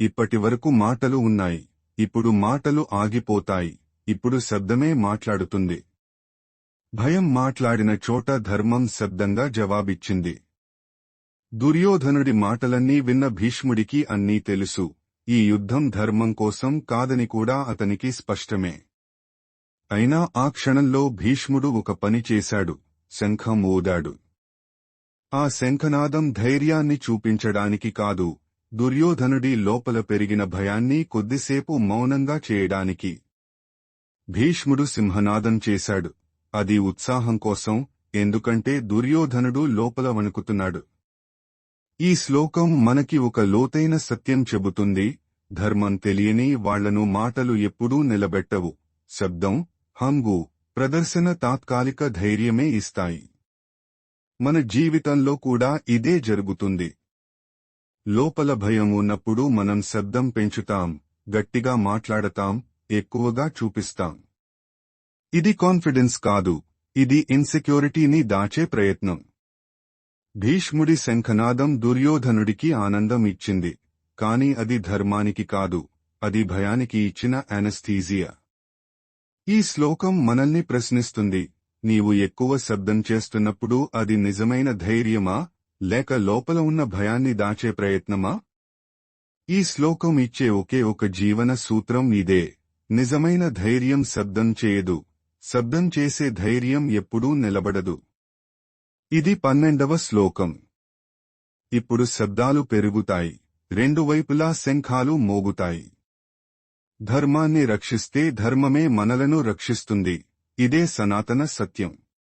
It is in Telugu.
ఇప్పటివరకు మాటలు ఉన్నాయి, ఇప్పుడు మాటలు ఆగిపోతాయి, ఇప్పుడు శబ్దమే మాట్లాడుతుంది. భయం మాట్లాడిన చోట ధర్మం శబ్దంగా జవాబిచ్చింది. దుర్యోధనుడి మాటలన్నీ విన్న భీష్ముడికి అన్నీ తెలుసు. ఈ యుద్ధం ధర్మం కోసం కాదని కూడా అతనికి స్పష్టమే. అయినా ఆ క్షణంలో భీష్ముడు ఒక పని చేశాడు, శంఖం ఊదాడు. ఆ శంఖనాదం ధైర్యాన్ని చూపించడానికి కాదు, దుర్యోధనుడి లోపల పెరిగిన భయాన్ని కొద్దిసేపు మౌనంగా చేయడానికి. భీష్ముడు సింహనాదం చేశాడు. అది ఉత్సాహం కోసం, ఎందుకంటే దుర్యోధనుడు లోపల వణుకుతున్నాడు. ఈ శ్లోకం మనకి ఒక లోతైన సత్యం చెబుతుంది: ధర్మం తెలియని వాళ్లను మాటలు ఎప్పుడూ నిలబెట్టవు. శబ్దం, హంగు, ప్రదర్శన తాత్కాలిక ధైర్యమే ఇస్తాయి. మన జీవితంలో కూడా ఇదే జరుగుతుంది. లోపల భయం ఉన్నప్పుడు మనం శబ్దం పెంచుతాం, గట్టిగా మాట్లాడతాం, ఎక్కువగా చూపిస్తాం. ఇది కాన్ఫిడెన్స్ కాదు, ఇది ఇన్సెక్యూరిటీని దాచే ప్రయత్నం. భీష్ముడి శంఖనాదం దుర్యోధనుడికి ఆనందం ఇచ్చింది, కాని అది ధర్మానికి కాదు, అది భయానికి ఇచ్చిన యానస్థీజియా. ఈ శ్లోకం మనల్ని ప్రశ్నిస్తుంది: నీవు ఎక్కువ శబ్దం చేస్తున్నప్పుడు అది నిజమైన ధైర్యమా, లేక లోపల ఉన్న భయాన్ని దాచే ప్రయత్నమా? ఈ శ్లోకం ఇచ్చే ఒకే ఒక జీవన సూత్రం ఇదే: నిజమైన ధైర్యం శబ్దం చేయదు, శబ్దం చేసే ధైర్యం ఎప్పుడూ నిలబడదు. ఇది 12వ శ్లోకం. ఇప్పుడు శబ్దాలు పెరుగుతాయి, రెండు వైపులా శంఖాలు మోగుతాయి. ధర్మాన్ని రక్షిస్తే ధర్మమే మనలను రక్షిస్తుంది. ఇదే సనాతన సత్యం.